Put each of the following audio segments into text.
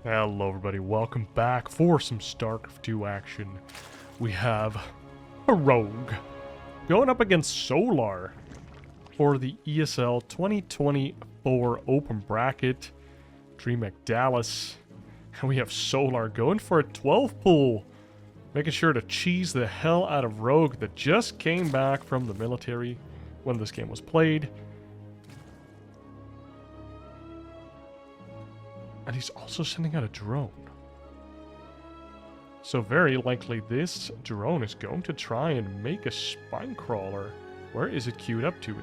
Hello everybody, welcome back for some StarCraft 2 action. We have a rogue going up against Solar for the ESL 2024 open bracket, DreamHack Dallas. And we have Solar going for a 12 pull, making sure to cheese the hell out of Rogue that just came back from the military when this game was played. And he's also sending out a drone. So very likely this drone is going to try and make a spine crawler. Where is it queued up to?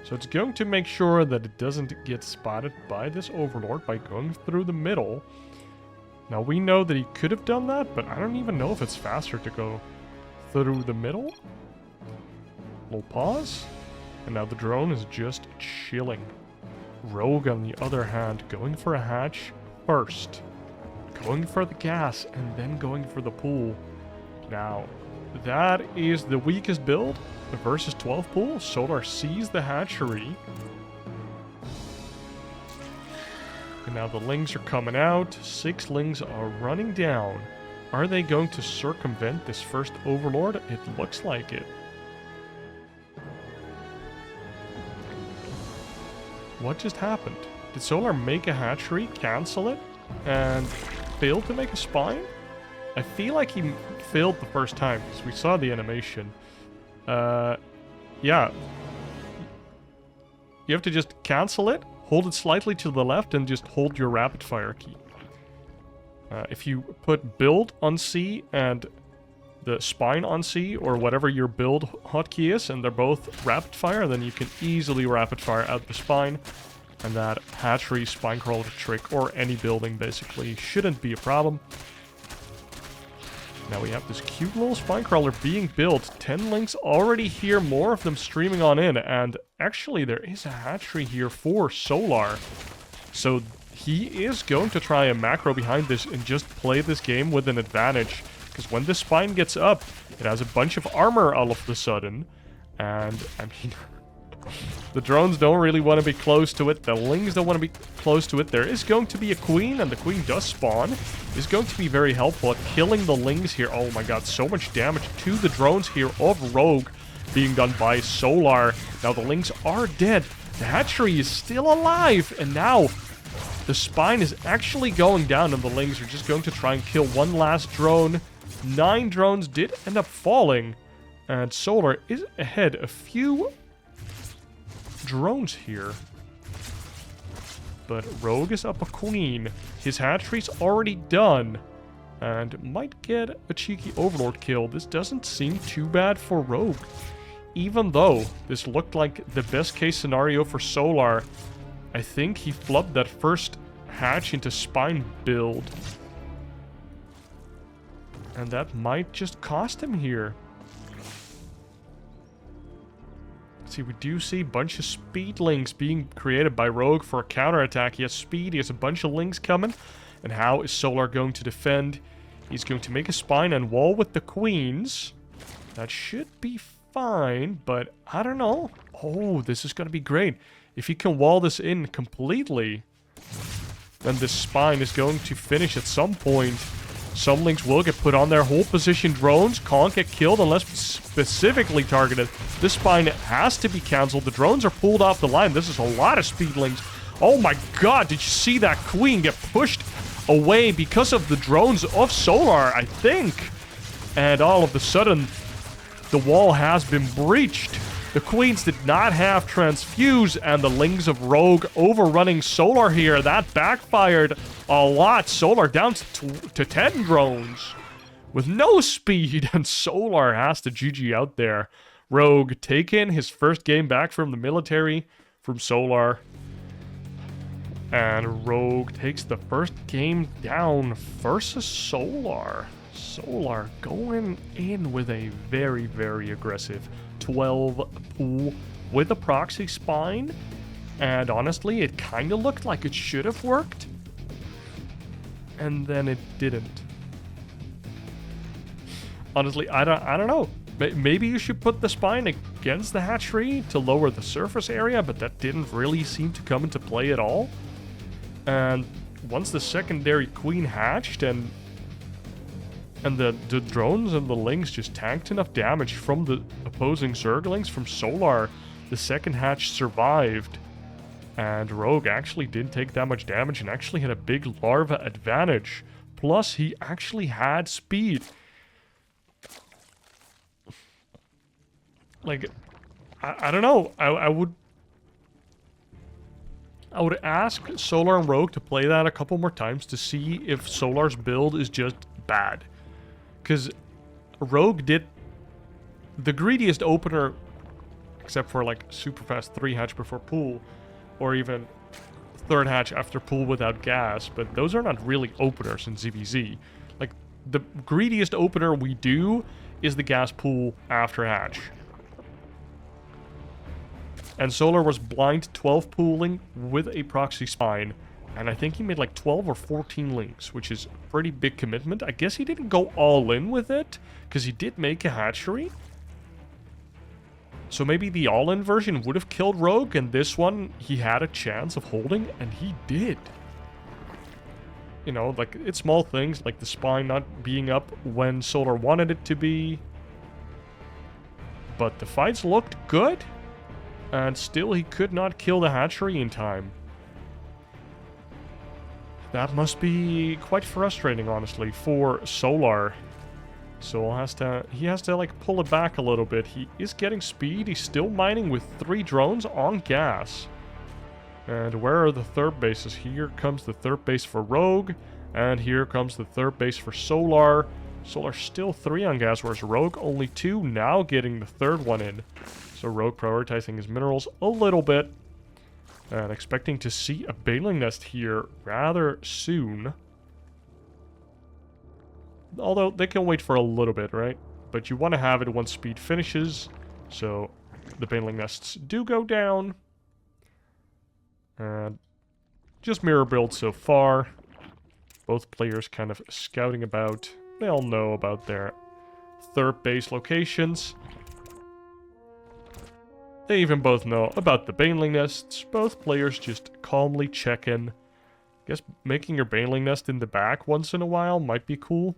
So it's going to make sure that it doesn't get spotted by this overlord by going through the middle. Now we know that he could have done that, but I don't even know if it's faster to go through the middle. Little pause. And now the drone is just chilling. Rogue, on the other hand, going for a hatch first, going for the gas, and then going for the pool. Now, that is the weakest build versus 12 pool. Solar sees the hatchery. And now the lings are coming out. 6 lings are running down. Are they going to circumvent this first overlord? It looks like it. What just happened? Did Solar make a hatchery, cancel it, and fail to make a spine? I feel like he failed the first time, because we saw the animation. Yeah. You have to just cancel it, hold it slightly to the left, and just hold your rapid fire key. If you put build on C and the spine on C, or whatever your build hotkey is, and they're both rapid fire, then you can easily rapid fire out the spine, and that hatchery, spine crawler trick, or any building basically shouldn't be a problem. Now we have this cute little spine crawler being built. 10 links already here, more of them streaming on in, and actually there is a hatchery here for Solar. So he is going to try a macro behind this and just play this game with an advantage. Because when this spine gets up, it has a bunch of armor all of a sudden. And, I mean, the drones don't really want to be close to it. The lings don't want to be close to it. There is going to be a queen, and the queen does spawn. Is going to be very helpful at killing the lings here. Oh my god, so much damage to the drones here of Rogue being done by Solar. Now the lings are dead. The hatchery is still alive. And now the spine is actually going down, and the lings are just going to try and kill one last drone. 9 drones did end up falling, and Solar is ahead a few drones here. But Rogue is up a queen. His hatchery's already done, and might get a cheeky overlord kill. This doesn't seem too bad for Rogue. Even though this looked like the best case scenario for Solar, I think he flubbed that first hatch into spine build. And that might just cost him here. See, we do see a bunch of speed lings being created by Rogue for a counterattack. He has speed, he has a bunch of lings coming. And how is Solar going to defend? He's going to make a spine and wall with the queens. That should be fine, but I don't know. Oh, this is going to be great. If he can wall this in completely, then this spine is going to finish at some point. Some links will get put on their hold position drones. Can't get killed unless specifically targeted. This spine has to be cancelled. The drones are pulled off the line. This is a lot of speed links. Oh my god, did you see that queen get pushed away because of the drones of Solar, I think? And all of a sudden, the wall has been breached. The queens did not have transfuse, and the lings of Rogue overrunning Solar here. That backfired a lot. Solar down to 10 drones with no speed, and Solar has to GG out there. Rogue taking his first game back from the military from Solar. And Rogue takes the first game down versus Solar. Solar going in with a very, very aggressive 12 pool with a proxy spine, and honestly it kind of looked like it should have worked, and then it didn't. Honestly, I don't know. Maybe you should put the spine against the hatchery to lower the surface area, but that didn't really seem to come into play at all. And once the secondary queen hatched and the drones and the lings just tanked enough damage from the opposing Zerglings from Solar, the second hatch survived. And Rogue actually didn't take that much damage and actually had a big larva advantage. Plus, he actually had speed. Like, I don't know. I would ask Solar and Rogue to play that a couple more times to see if Solar's build is just bad. Because Rogue did the greediest opener, except for like super fast 3 hatch before pool, or even 3rd hatch after pool without gas, but those are not really openers in ZVZ. Like, the greediest opener we do is the gas pool after hatch. And Solar was blind 12 pooling with a proxy spine, and I think he made like 12 or 14 links, which is a pretty big commitment. I guess he didn't go all in with it, because he did make a hatchery. So maybe the all-in version would have killed Rogue, and this one he had a chance of holding, and he did. You know, like, it's small things, like the spine not being up when Solar wanted it to be. But the fights looked good, and still he could not kill the hatchery in time. That must be quite frustrating, honestly, for Solar. So he has to like pull it back a little bit. He is getting speed. He's still mining with 3 drones on gas. And where are the 3rd bases? Here comes the 3rd base for Rogue, and here comes the 3rd base for Solar. Solar still 3 on gas, whereas Rogue only 2, now getting the 3rd one in. So Rogue prioritizing his minerals a little bit, and expecting to see a baneling nest here rather soon. Although they can wait for a little bit, right? But you want to have it once speed finishes, so the baneling nests do go down. And just mirror build so far. Both players kind of scouting about. They all know about their 3rd base locations. They even both know about the baneling nests. Both players just calmly check in. Guess making your baneling nest in the back once in a while might be cool.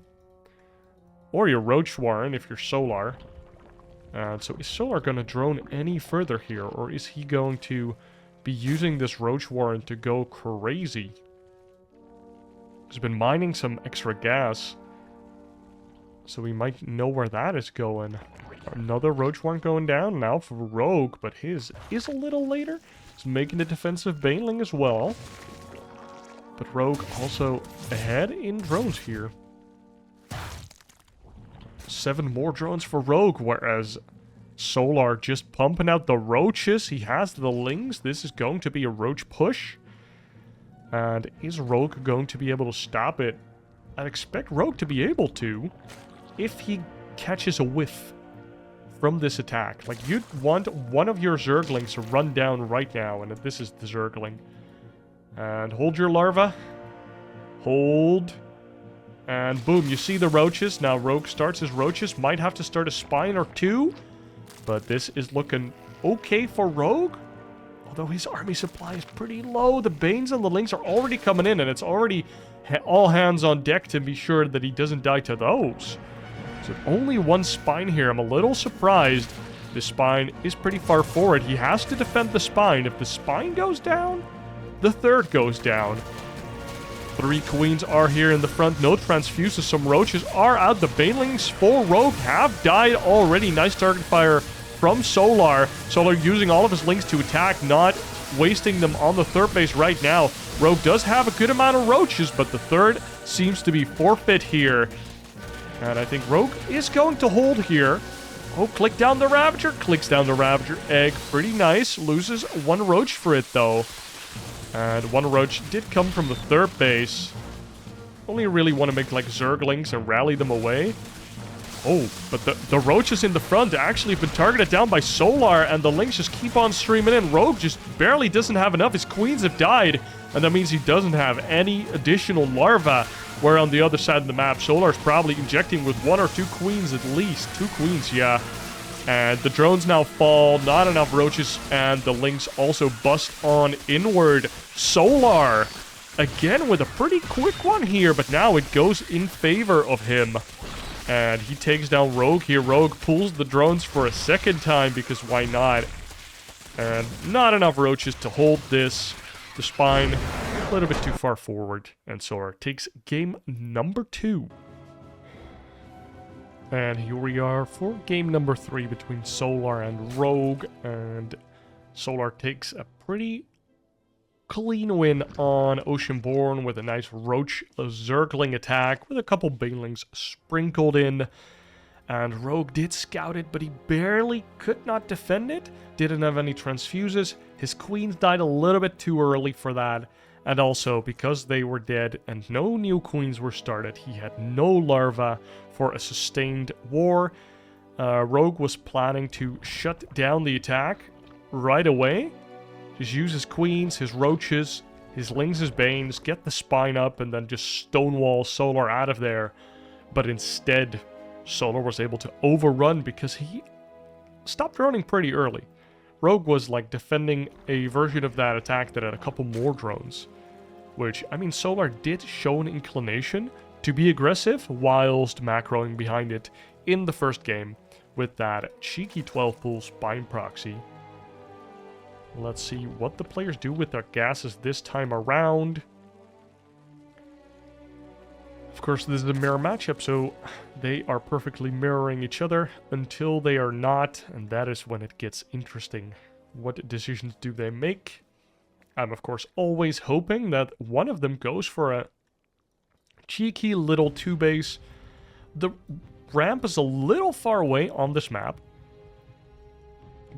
Or your roach warren if you're Solar. So is Solar going to drone any further here? Or is he going to be using this roach warren to go crazy? He's been mining some extra gas, so we might know where that is going. Another roach warren going down now for Rogue, but his is a little later. He's making a defensive baneling as well. But Rogue also ahead in drones here. 7 more drones for Rogue, whereas Solar just pumping out the roaches. He has the lings. This is going to be a roach push. And is Rogue going to be able to stop it? I'd expect Rogue to be able to, if he catches a whiff from this attack. Like, you'd want one of your Zerglings to run down right now, and this is the Zergling. And hold your larva. Hold. And boom, you see the roaches. Now Rogue starts his roaches. Might have to start a spine or 2. But this is looking okay for Rogue. Although his army supply is pretty low. The Banes and the Lings are already coming in. And it's already all hands on deck to be sure that he doesn't die to those. So only 1 spine here. I'm a little surprised. The spine is pretty far forward. He has to defend the spine. If the spine goes down, the 3rd goes down. 3 queens are here in the front. No transfuses. Some roaches are out. The banelings for Rogue have died already. Nice target fire from Solar. Solar using all of his links to attack, not wasting them on the 3rd base right now. Rogue does have a good amount of roaches, but the 3rd seems to be forfeit here. And I think Rogue is going to hold here. Oh, click down the Ravager. Clicks down the Ravager egg. Pretty nice. Loses 1 roach for it, though. And 1 roach did come from the 3rd base. Only really want to make, like, Zerglings and rally them away. Oh, but the roaches in the front actually have been targeted down by Solar, and the Lings just keep on streaming in. Rogue just barely doesn't have enough. His queens have died, and that means he doesn't have any additional larvae. Where on the other side of the map, Solar's probably injecting with 1 or 2 queens at least. 2 queens, yeah. And the drones now fall, not enough roaches, and the Lings also bust on inward. Solar again with a pretty quick one here, but now it goes in favor of him. And he takes down Rogue here. Rogue pulls the drones for a second time, because why not? And not enough roaches to hold this. The spine a little bit too far forward. And Solar takes game number 2. And here we are for game number 3 between Solar and Rogue. And Solar takes a pretty clean win on Oceanborn with a nice roach zergling attack with a couple banelings sprinkled in. And Rogue did scout it, but he barely could not defend it. Didn't have any transfuses. His queens died a little bit too early for that. And also, because they were dead and no new queens were started, he had no larvae for a sustained war. Rogue was planning to shut down the attack right away. Just use his queens, his roaches, his lings, his banes, get the spine up, and then just stonewall Solar out of there. But instead, Solar was able to overrun because he stopped running pretty early. Rogue was like defending a version of that attack that had a couple more drones. Which, I mean, Solar did show an inclination to be aggressive whilst macroing behind it in the first game with that cheeky 12-pool spine proxy. Let's see what the players do with their gases this time around. Of course, this is a mirror matchup, so they are perfectly mirroring each other until they are not, and that is when it gets interesting. What decisions do they make? I'm, of course, always hoping that one of them goes for a cheeky little 2-base. The ramp is a little far away on this map,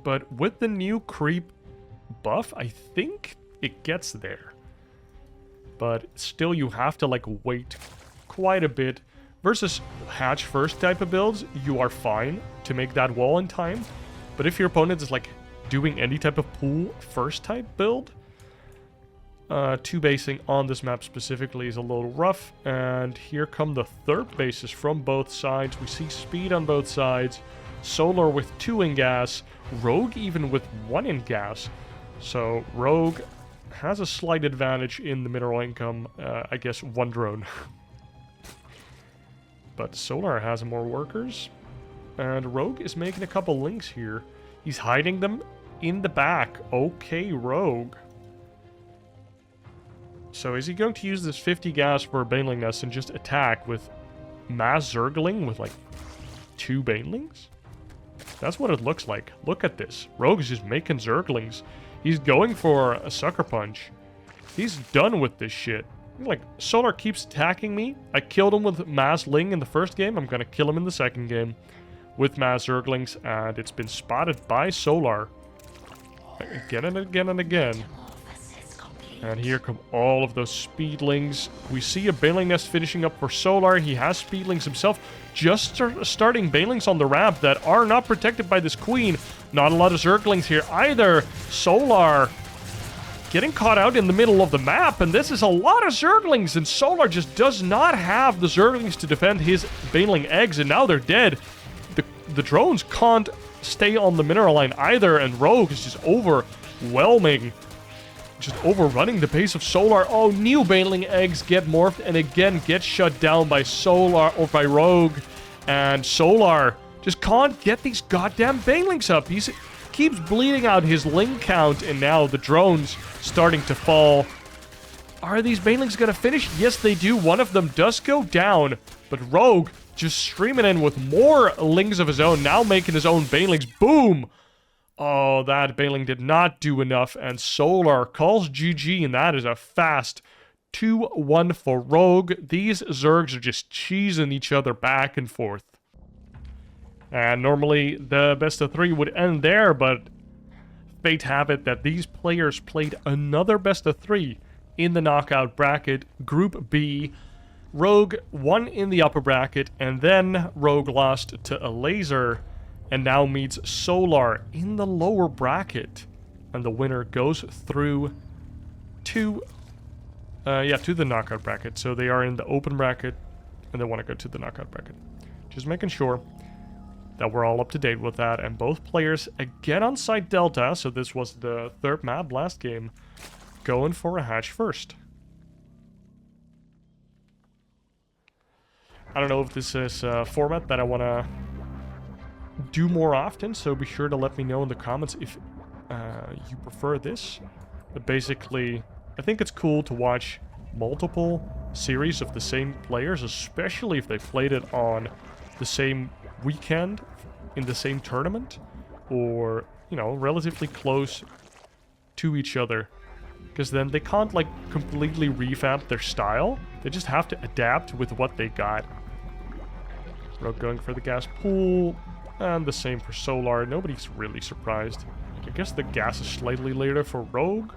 but with the new creep buff, I think it gets there. But still, you have to, like, wait quite a bit. Versus hatch first type of builds, you are fine to make that wall in time. But if your opponent is, like, doing any type of pool first type build, 2-basing on this map specifically is a little rough. And here come the third bases from both sides. We see speed on both sides. Solar with 2 in gas. Rogue even with 1 in gas. So Rogue has a slight advantage in the mineral income. I guess 1 drone. But Solar has more workers. And Rogue is making a couple links here. He's hiding them in the back. Okay, Rogue. So is he going to use this 50 gas for a Baneling Nest and just attack with mass Zergling with like 2 Banelings? That's what it looks like. Look at this. Rogue is just making Zerglings. He's going for a Sucker Punch. He's done with this shit. Like, Solar keeps attacking me. I killed him with mass Ling in the first game. I'm gonna kill him in the second game with mass Zerglings, and it's been spotted by Solar again and again and again. And here come all of those Speedlings. We see a Baneling Nest finishing up for Solar. He has Speedlings himself. Just starting Banelings on the ramp that are not protected by this Queen. Not a lot of Zerglings here either. Solar getting caught out in the middle of the map. And this is a lot of Zerglings. And Solar just does not have the Zerglings to defend his Baneling eggs. And now they're dead. The drones can't stay on the mineral line either. And Rogue is just overwhelming. Just overrunning the pace of Solar. Oh, new Baneling eggs get morphed and again get shut down by Solar or by Rogue. And Solar just can't get these goddamn Banelings up. He keeps bleeding out his Ling count, and now the drones starting to fall. Are these Banelings gonna finish? Yes, they do. One of them does go down, but Rogue just streaming in with more Lings of his own, now making his own Banelings. Boom! Oh, that Baneling did not do enough, and Solar calls GG, and that is a fast 2-1 for Rogue. These Zergs are just cheesing each other back and forth. And normally the best of 3 would end there, but fate have it that these players played another best of 3 in the knockout bracket, Group B. Rogue won in the upper bracket, and then Rogue lost to Elazer, and now meets Solar in the lower bracket. And the winner goes through to the knockout bracket. So they are in the open bracket, and they want to go to the knockout bracket. Just making sure that we're all up to date with that. And both players, again on site Delta, so this was the third map last game, going for a hatch first. I don't know if this is a format that I want to do more often, so be sure to let me know in the comments if you prefer this. But basically, I think it's cool to watch multiple series of the same players, especially if they played it on the same weekend in the same tournament, or, you know, relatively close to each other. Because then they can't, like, completely revamp their style. They just have to adapt with what they got. Rogue going for the gas pool, and the same for Solar. Nobody's really surprised. I guess the gas is slightly later for Rogue.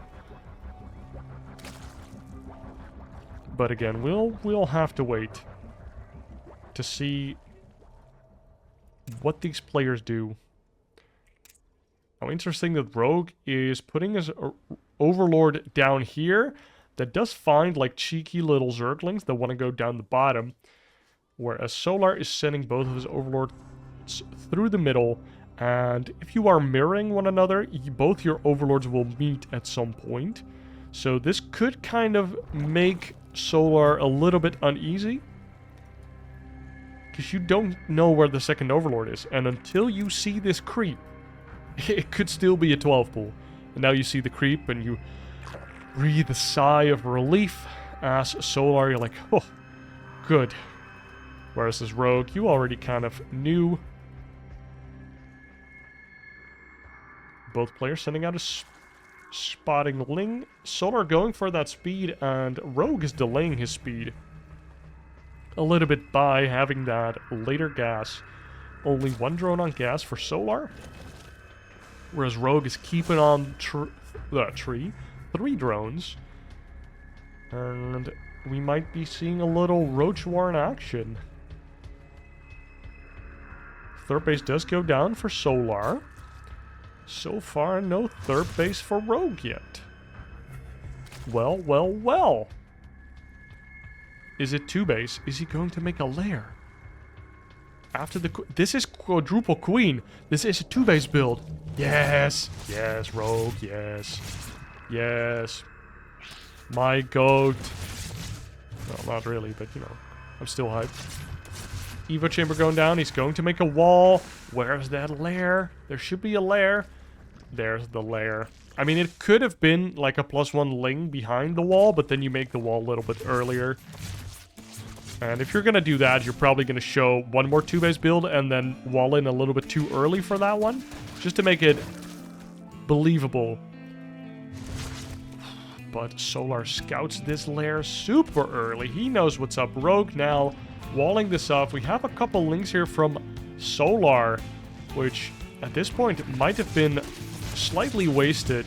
But again, we'll have to wait to see what these players do. Now, interesting that Rogue is putting his Overlord down here. That does find, like, cheeky little Zerglings that want to go down the bottom. Whereas Solar is sending both of his Overlords through the middle. And if you are mirroring one another, both your Overlords will meet at some point. So this could kind of make Solar a little bit uneasy. Because you don't know where the second Overlord is. And until you see this creep, it could still be a 12 pool. And now you see the creep and you breathe a sigh of relief. As Solar, you're like, oh, good. Whereas as Rogue, you already kind of knew. Both players sending out a spotting Ling. Solar going for that speed, and Rogue is delaying his speed a little bit by having that later gas. Only one drone on gas for Solar. Whereas Rogue is keeping on the tree. 3 drones. And we might be seeing a little Roach War in action. Third base does go down for Solar. So far, no third base for Rogue yet. Well, well, well. Is it 2 base? Is he going to make a lair? After the... This is quadruple queen. This is a 2 base build. Yes. Yes, Rogue. Yes. Yes. My goat. Well, not really, but, you know. I'm still hyped. Evo chamber going down. He's going to make a wall. Where's that lair? There should be a lair. There's the lair. I mean, it could have been like a +1 Ling behind the wall, but then you make the wall a little bit earlier. And if you're going to do that, you're probably going to show one more 2 base build and then wall in a little bit too early for that one. Just to make it believable. But Solar scouts this lair super early. He knows what's up. Rogue now walling this off. We have a couple links here from Solar, which at this point might have been slightly wasted.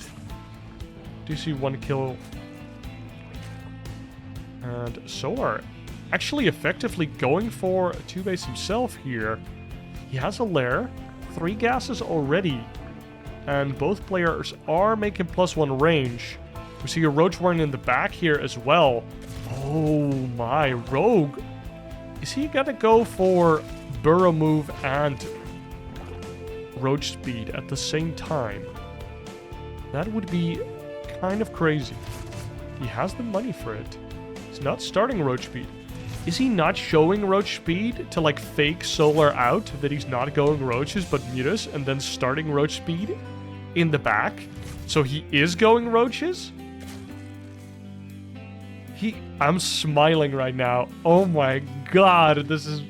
Do you see 1 kill? And Solar actually effectively going for a 2 base himself here. He has a lair, 3 gases already, and both players are making +1 range. We see a Roach Warren in the back here as well. Oh my, Rogue. Is he gonna go for Burrow move and Roach speed at the same time? That would be kind of crazy. He has the money for it. He's not starting Roach speed. Is he not showing Roach speed to, like, fake Solar out that he's not going Roaches but mutas, and then starting Roach speed in the back? So he is going Roaches? I'm smiling right now. Oh my god, this is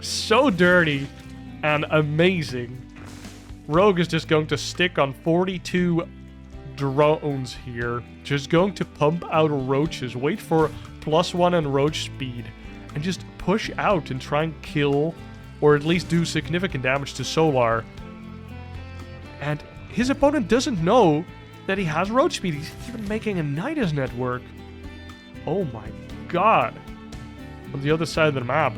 so dirty and amazing. Rogue is just going to stick on 42 drones here. Just going to pump out Roaches. Wait for +1 and Roach speed. And just push out and try and kill, or at least do significant damage to Solar. And his opponent doesn't know that he has Roach speed. He's even making a Nidus network. Oh my god. On the other side of the map,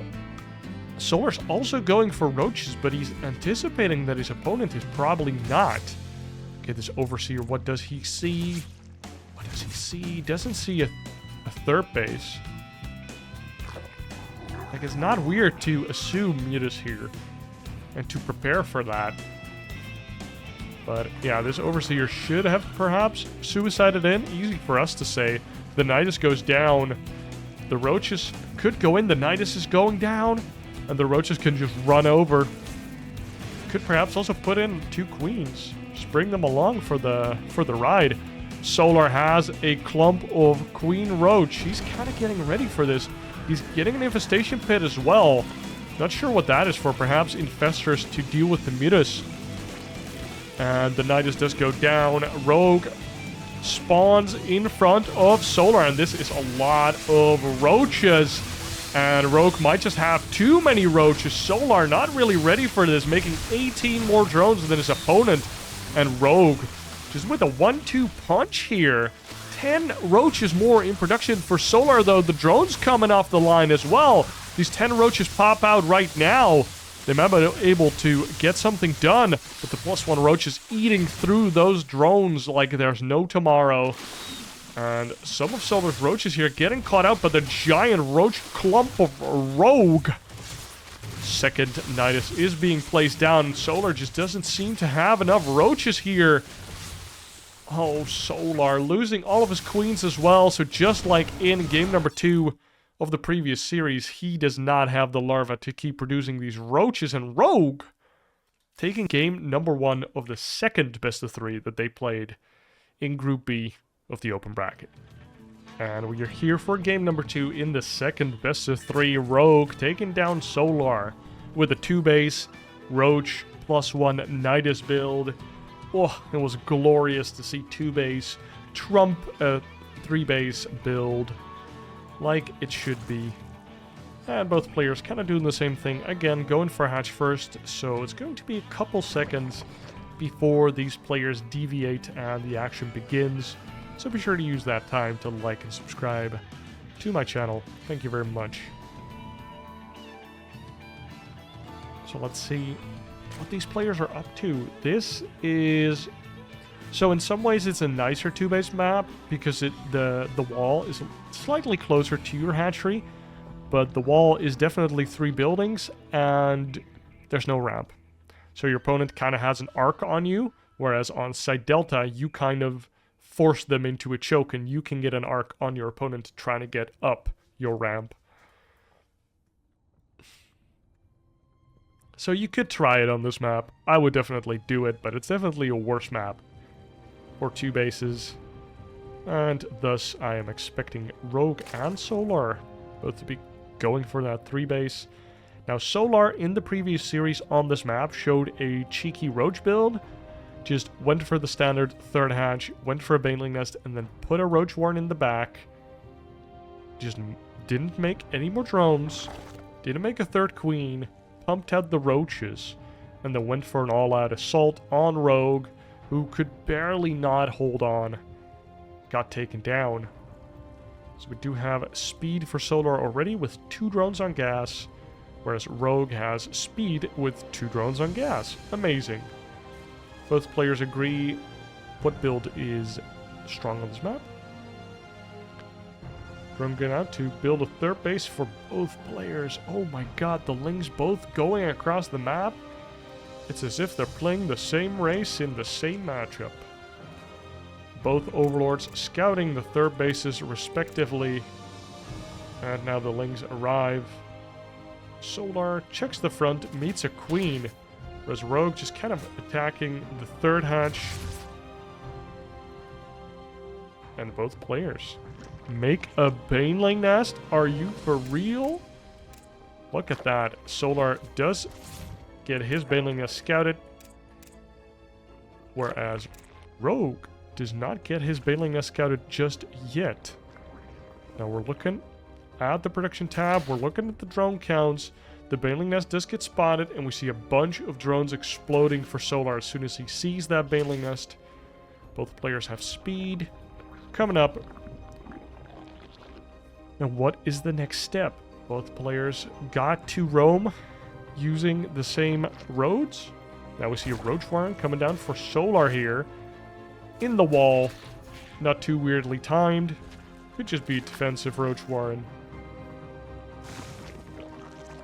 Solar's also going for Roaches, but he's anticipating that his opponent is probably not. Okay, this Overseer, what does he see? What does he see? He doesn't see a third base. Like, it's not weird to assume mutas here and to prepare for that. But yeah, this Overseer should have perhaps suicided in. Easy for us to say. The Nidus goes down. The roaches could go in. The Nidus is going down. And the roaches can just run over. Could perhaps also put in 2 queens. Just bring them along for the ride. Solar has a clump of queen roach. He's kind of getting ready for this. He's getting an infestation pit as well. Not sure what that is for. Perhaps infestors to deal with the mutas. And the Nidus does go down. Rogue spawns in front of Solar. And this is a lot of roaches. And Rogue might just have too many roaches. Solar not really ready for this. Making 18 more drones than his opponent. And Rogue just with a 1-2 punch here. 10 roaches more in production for Solar, though. The drone's coming off the line as well. These 10 roaches pop out right now. They might be able to get something done, but the +1 roach is eating through those drones like there's no tomorrow. And some of Solar's roaches here getting caught out by the giant roach clump of Rogue. Second Nidus is being placed down. Solar just doesn't seem to have enough roaches here. Oh, Solar losing all of his queens as well. So just like in game number 2 of the previous series, he does not have the larva to keep producing these roaches. And Rogue taking game number 1 of the second best of 3 that they played in Group B of the open bracket. And we are here for game number 2 in the second best of 3. Rogue taking down Solar with a 2-base roach +1 Nidus build. Oh, it was glorious to see 2-base trump a 3-base build like it should be. And both players kind of doing the same thing. Again, going for hatch first, so it's going to be a couple seconds before these players deviate and the action begins. So be sure to use that time to like and subscribe to my channel. Thank you very much. So let's see what these players are up to. This is... So in some ways it's a nicer 2-base map because the wall is slightly closer to your hatchery, but the wall is definitely 3 buildings and there's no ramp. So your opponent kind of has an arc on you, whereas on side Delta you kind of force them into a choke and you can get an arc on your opponent trying to get up your ramp. So you could try it on this map. I would definitely do it, but it's definitely a worse map for 2 bases. And thus I am expecting Rogue and Solar both to be going for that 3-base. Now Solar in the previous series on this map showed a cheeky roach build. Just went for the standard 3rd hatch, went for a baneling nest, and then put a roach warren in the back. Just didn't make any more drones. Didn't make a 3rd queen. Pumped out the roaches. And then went for an all-out assault on Rogue, who could barely not hold on. Got taken down. So we do have speed for Solar already with 2 drones on gas, whereas Rogue has speed with 2 drones on gas. Amazing. Both players agree what build is strong on this map. Drone going out to build a 3rd base for both players. Oh my god, the Lings both going across the map. It's as if they're playing the same race in the same matchup. Both Overlords scouting the 3rd bases respectively. And now the Lings arrive. Solar checks the front, meets a queen. Whereas Rogue just kind of attacking the 3rd hatch. And both players make a baneling nest. Are you for real? Look at that. Solar does get his baneling nest scouted. Whereas Rogue does not get his baneling nest scouted just yet. Now we're looking at the production tab. We're looking at the drone counts. The baneling nest does get spotted, and we see a bunch of drones exploding for Solar as soon as he sees that baneling nest. Both players have speed. Coming up. Now, what is the next step? Both players got to roam using the same roads. Now we see a roach warren coming down for Solar here. In the wall. Not too weirdly timed. Could just be a defensive roach warren.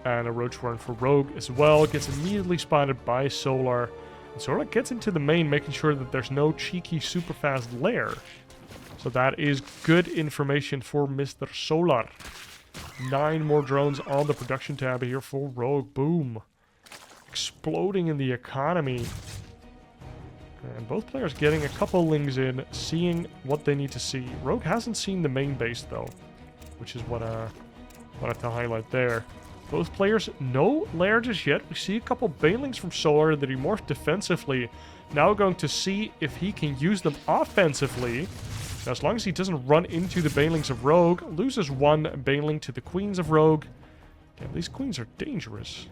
And a roach warren for Rogue as well. Gets immediately spotted by Solar. And Solar gets into the main, making sure that there's no cheeky super fast lair. So that is good information for Mr. Solar. 9 more drones on the production tab here for Rogue. Boom. Exploding in the economy. And both players getting a couple lings in, seeing what they need to see. Rogue hasn't seen the main base, though, which is what I wanted to highlight there. Both players, no lair just yet. We see a couple banelings from Solar that he morphed defensively. Now going to see if he can use them offensively. Now, as long as he doesn't run into the banelings of Rogue, loses 1 baneling to the queens of Rogue. Damn, these queens are dangerous.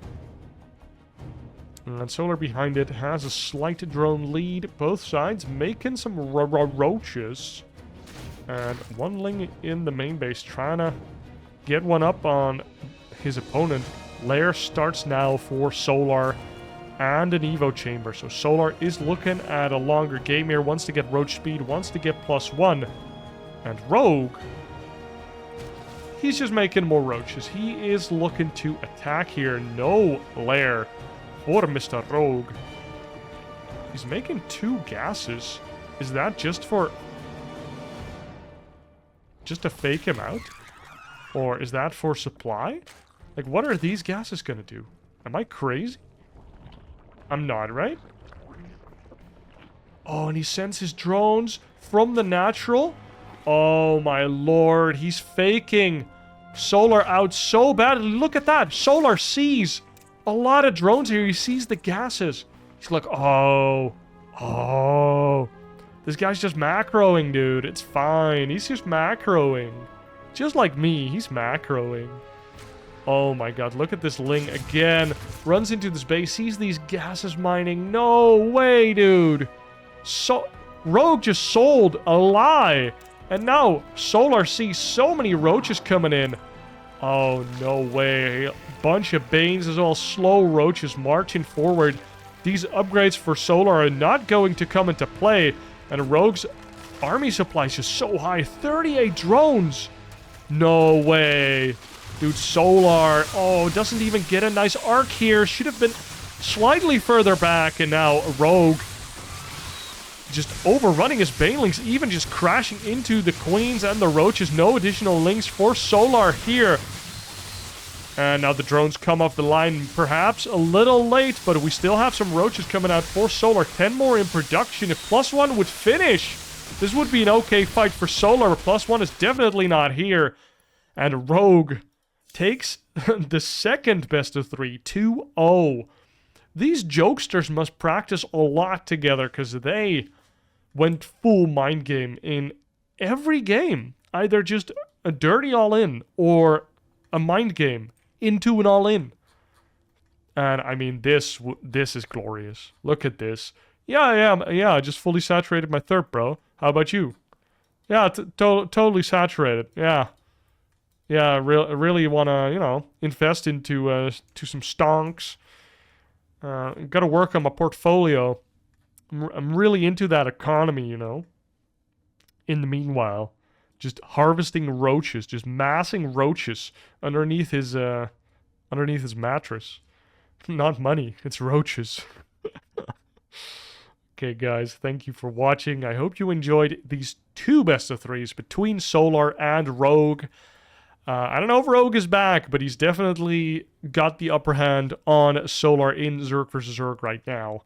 And Solar behind it has a slight drone lead. Both sides making some roaches. And 1 ling in the main base trying to get one up on his opponent. Lair starts now for Solar and an Evo chamber. So Solar is looking at a longer game here. Wants to get roach speed, wants to get +1. And Rogue, he's just making more roaches. He is looking to attack here. No lair for Mr. Rogue. He's making 2 gases. Is that just to fake him out? Or is that for supply? Like, what are these gases gonna do? Am I crazy? I'm not, right? Oh, and he sends his drones from the natural? Oh my lord, he's faking Solar out so badly. Look at that. Solar sees a lot of drones here. He sees the gases. He's like, oh. This guy's just macroing, dude. It's fine. He's just macroing. Just like me, he's macroing. Oh my god, look at this ling again. Runs into this base, sees these gases mining. No way, dude. So Rogue just sold a lie. And now Solar sees so many roaches coming in. Oh, no way. A bunch of Banes as well. Slow roaches marching forward. These upgrades for Solar are not going to come into play. And Rogue's army supply is just so high. 38 drones. No way. Dude, Solar, oh, doesn't even get a nice arc here. Should have been slightly further back. And now Rogue just overrunning his banelings, even just crashing into the queens and the roaches. No additional links for Solar here. And now the drones come off the line, perhaps a little late, but we still have some roaches coming out for Solar. 10 more in production. If +1 would finish, this would be an okay fight for Solar. +1 is definitely not here. And Rogue takes the second best of 3, 2-0. These jokesters must practice a lot together because they went full mind game in every game. Either just a dirty all-in or a mind game into an all-in. And I mean, this is glorious. Look at this. Yeah, I just fully saturated my third, bro. How about you? Yeah, totally saturated. Yeah, really want to, you know, invest into to some stonks. Got to work on my portfolio. I'm really into that economy, you know. In the meanwhile, just harvesting roaches, just massing roaches underneath his mattress. Not money, it's roaches. Okay, guys, thank you for watching. I hope you enjoyed these 2 best of 3s between Solar and Rogue. I don't know if Rogue is back, but he's definitely got the upper hand on Solar in Zerg vs. Zerg right now.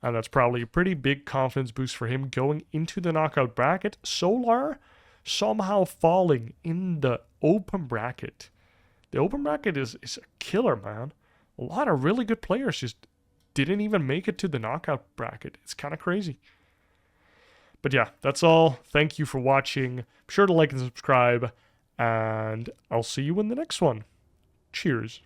And that's probably a pretty big confidence boost for him going into the knockout bracket. Solar somehow falling in the open bracket. The open bracket is a killer, man. A lot of really good players just didn't even make it to the knockout bracket. It's kind of crazy. But yeah, that's all. Thank you for watching. Be sure to like and subscribe. And I'll see you in the next one. Cheers.